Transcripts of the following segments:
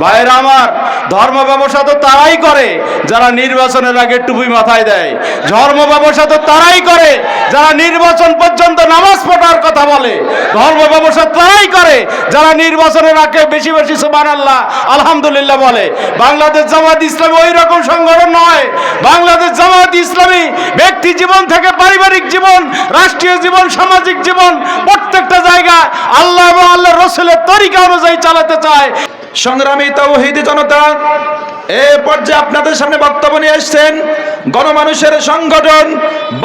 ভাইয়েরা আমার, ধর্ম ব্যবসা তো তারাই করে যারা নির্বাচনের আগে টুপি মাথায় দেয়। ধর্ম ব্যবসা তো তারাই করে যারা নির্বাচন পর্যন্ত নামাজ পড়ার কথা বলে। ধর্ম ব্যবসা তারাই করে যারা নির্বাচনের আগে বেশি বেশি সুবহানাল্লাহ আলহামদুলিল্লাহ বলে। বাংলাদেশ জামাত ইসলামী ওই রকম সংগঠন নয়। বাংলাদেশ জামাত ইসলামী ব্যক্তি জীবন থেকে পারিবারিক জীবন, রাষ্ট্রীয় জীবন, সামাজিক জীবন প্রত্যেকটা জায়গা আল্লাহ এবং আল্লাহর রাসূলের তরিকা অনুযায়ী চালাতে চায়। সংগ্রামী তাওহীদি জনতা, এ পর্যায়ে আপনাদের সামনে বক্তব্য নিয়ে এসেছেন গণমানুষের সংগঠন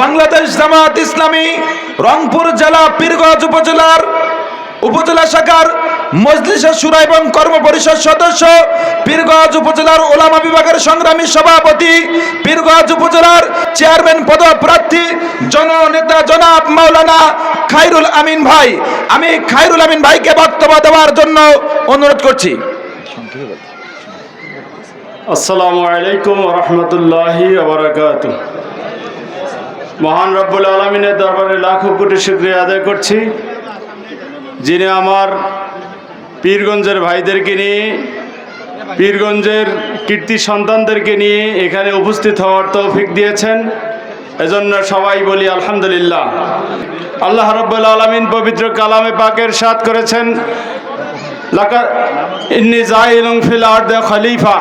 বাংলাদেশ জামাত ইসলামী রংপুর জেলা পীরগঞ্জ উপজেলা শাখার মজলিসে শুরা এবং কর্ম পরিষদ সদস্য, পীরগঞ্জ উপজেলার ওলামা বিভাগের সংগ্রামী সভাপতি, পীরগঞ্জ উপজেলার চেয়ারম্যান পদপ্রার্থী জননেতা জনাব মাওলানা খায়রুল আমিন ভাই। আমি খায়রুল আমিন ভাইকে বক্তব্য দেওয়ার জন্য অনুরোধ করছি। আসসালামু আলাইকুম ওয়া রাহমাতুল্লাহি ওয়া বারাকাতুহু। মহান রব্বুল আলামিনের দরবারে লাখো কোটি শুকরিয়া আদায় করছি, যিনি আমার পীরগঞ্জের ভাইদেরকে নিয়ে, পীরগঞ্জের কীর্তি সন্তানদেরকে নিয়ে এখানে উপস্থিত হওয়ার তৌফিক দিয়েছেন। এজন্য সবাই বলি আলহামদুলিল্লাহ। আল্লাহ রাব্বুল আলামিন পবিত্র কালামে পাকে ইরশাদ করেছেন, লাকা ইন্নী জাইলুন ফিল আরদি খলিফা।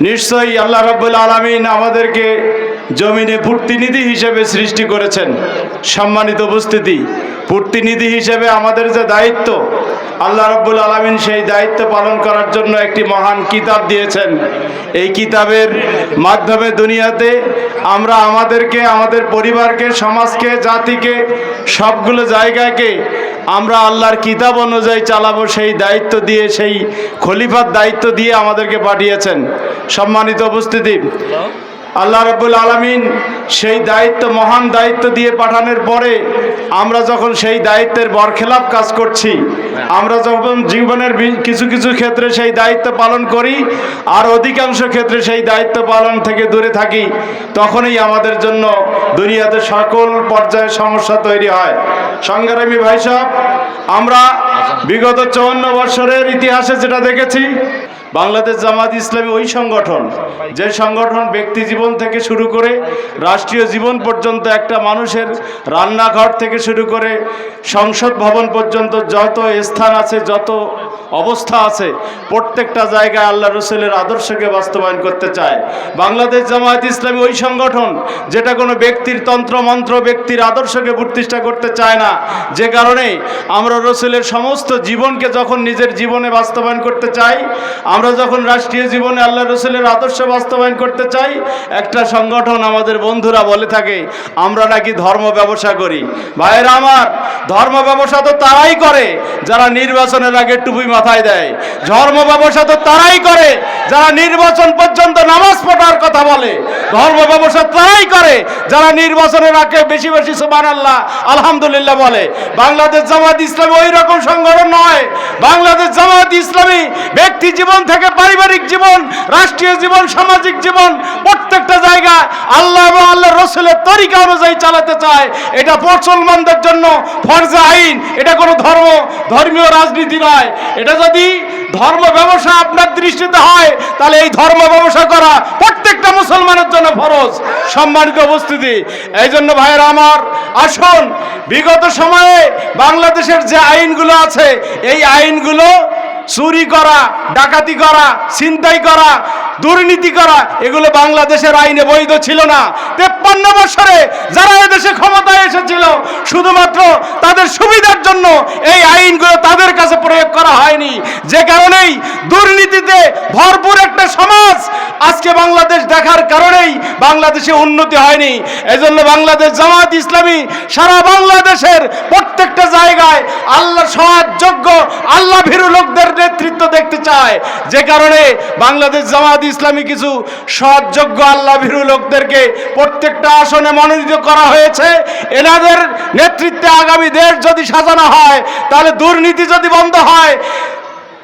নিশ্চয়ই আল্লাহ রাব্বুল আলামিন আমাদেরকে জমিনে প্রতিনিধি হিসেবে সৃষ্টি করেছেন। সম্মানিত উপস্থিতি, প্রতিনিধি হিসেবে আমাদের যে দায়িত্ব, আল্লাহ রাব্বুল আলামিন সেই দায়িত্ব পালন করার জন্য একটি মহান কিতাব দিয়েছেন। এই কিতাবের মাধ্যমে দুনিয়াতে আমরা আমাদেরকে, আমাদের পরিবারকে, সমাজকে, জাতিকে, সবগুলো জায়গাকে আমরা আল্লাহর কিতাব অনুযায়ী চালাবো, সেই দায়িত্ব দিয়ে, সেই খলিফার দায়িত্ব দিয়ে আমাদেরকে পাঠিয়েছেন। সম্মানিত উপস্থিতি, আল্লাহ রাব্বুল আলামিন সেই দায়িত্ব, মহান দায়িত্ব দিয়ে পাঠানোর পরে আমরা যখন সেই দায়িত্বের বরখেলাপ কাজ করছি, আমরা যখন জীবনের কিছু কিছু ক্ষেত্রে সেই দায়িত্ব পালন করি আর অধিকাংশ ক্ষেত্রে সেই দায়িত্ব পালন থেকে দূরে থাকি, তখনই আমাদের জন্য দুনিয়াতে সকল পর্যায়ে সমস্যা তৈরি হয়। সংগ্রামী ভাই সাহেব, আমরা বিগত 54 বছরের ইতিহাসে যেটা দেখেছি, বাংলাদেশ জামাত ইসলামী ওই সংগঠন, যে সংগঠন ব্যক্তি জীবন থেকে শুরু করে রাষ্ট্রীয় জীবন পর্যন্ত একটা মানুষের রান্নাঘর থেকে শুরু করে সংসদ ভবন পর্যন্ত যত স্থান আছে, যত অবস্থা আছে, প্রত্যেকটা জায়গায় আল্লাহ রসুলের আদর্শকে বাস্তবায়ন করতে চায়। বাংলাদেশ জামাত ইসলামী ওই সংগঠন যেটা কোনো ব্যক্তির তন্ত্র মন্ত্র, ব্যক্তির আদর্শকে প্রতিষ্ঠা করতে চায় না। যে কারণে আমরা রসুলের সমস্ত জীবনকে যখন নিজের জীবনে বাস্তবায়ন করতে চাই, আমরা যখন রাষ্ট্রীয় জীবনে আল্লাহ রসুলের আদর্শ বাস্তবায়ন করতে চাই, একটা সংগঠন আমাদের বন্ধুরা বলে থাকে আমরা নাকি ধর্ম ব্যবসা করি। ভাইয়েরা আমার, ধর্ম ব্যবসা তো তারাই করে যারা নির্বাচনের আগে টুপি মাথায় দেয়। ধর্ম ব্যবসা তো তারাই করে যারা নির্বাচন পর্যন্ত নামাজ পড়ার কথা বলে। ধর্ম ব্যবসা তারাই করে যারা নির্বাচনের আগে বেশি বেশি সুবহানাল্লাহ আলহামদুলিল্লাহ বলে। বাংলাদেশ জামাত ইসলামী ওই রকম সংগঠন নয়। বাংলাদেশ জামাত ইসলামী ব্যক্তি জীবন থেকে পারিবারিক জীবন, রাষ্ট্রীয় জীবন, সামাজিক জীবন প্রত্যেকটা জায়গা আল্লাহ এবং আল্লাহর রাসূলের তরিকা অনুযায়ী চালাতে চায়। এটা মুসলমানদের জন্য ফরজে আইন। এটা কোনো ধর্মীয় রাজনীতি নয়। এটা যদি ধর্ম ব্যবসা আপনার দৃষ্টিতে হয়, তাহলে এই ধর্ম ব্যবসা করা প্রত্যেকটা মুসলমানের জন্য ফরজ। সম্মানিত উপস্থিতি, এই জন্য ভাইয়েরা আমার, আসুন বিগত সময়ে বাংলাদেশের যে আইনগুলো আছে, এই আইনগুলো চুরি করা, ডাকাতি করা, ছিনতাই করা, দুর্নীতি করা, এগুলো বাংলাদেশের আইনে বৈধ ছিল না। 53 বছরে যারা এদেশে ক্ষমতায় এসেছিল, শুধুমাত্র তাদের সুবিধার জন্য এই আইনগুলো তাদের কাছে প্রয়োগ করা হয়নি। যে কারণেই দুর্নীতিতে ভরপুর একটা সমাজ আজকে বাংলাদেশ দেখার কারণেই বাংলাদেশে উন্নতি হয়নি। এজন্য বাংলাদেশ জামাত ইসলামী সারা বাংলাদেশের প্রত্যেকটা জায়গায় আল্লাহ সৎযোগ্য, আল্লাহ ভীরু লোকদের নেতৃত্ব দেখতে চায়। যে কারণে বাংলাদেশ জামাত ইসলামী কিছু সৎযোগ্য, আল্লাহ ভীরু লোকদেরকে প্রত্যেকটা আসনে মনোনীত করা হয়েছে। এনাদের নেতৃত্বে আগামী দেশ যদি সাজানো হয়, তাহলে দুর্নীতি যদি বন্ধ হয়,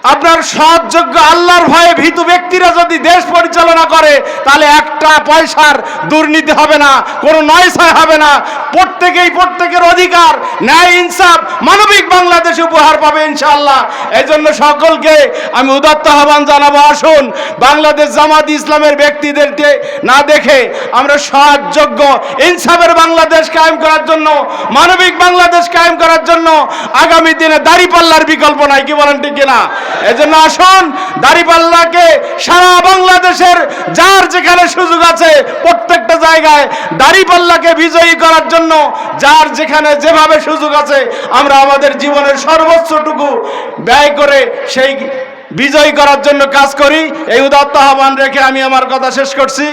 আপনার সৎযোগ্য আল্লাহর ভয়ে ভীতু ব্যক্তিরা যদি দেশ পরিচালনা করে, তাহলে একটা পয়সার দুর্নীতি হবে না, কোনো নয়ছয় হবে না। প্রত্যেকের অধিকার, ন্যায়, ইনসাফ, মানবিক বাংলাদেশ উপহার পাবে ইনশাআল্লাহ। এই জন্য সকলকে আমি উদাত্ত আহ্বান জানাবো, আসুন বাংলাদেশ জামাত ইসলামের ব্যক্তিদেরকে না দেখে আমরা সৎযোগ্য ইনসাফের বাংলাদেশ কায়েম করার জন্য, মানবিক বাংলাদেশ কায়েম করার জন্য আগামী দিনে দাঁড়িপাল্লার বিকল্প নাই, কি বলেন ঠিক কিনা? এজন্য আসুন দাঁড়িপাল্লাকে সারা বাংলাদেশের যার যেখানে সুযোগ আছে প্রত্যেকটা জায়গায় দাঁড়িপাল্লাকে বিজয়ী করার জন্য যার যেখানে যেভাবে সুযোগ আছে আমরা আমাদের জীবনের সর্বোচ্চটুকু ব্যয় করে সেই বিজয়ী করার জন্য কাজ করি। এই উদাত্ত আহ্বান রেখে আমি আমার কথা শেষ করছি।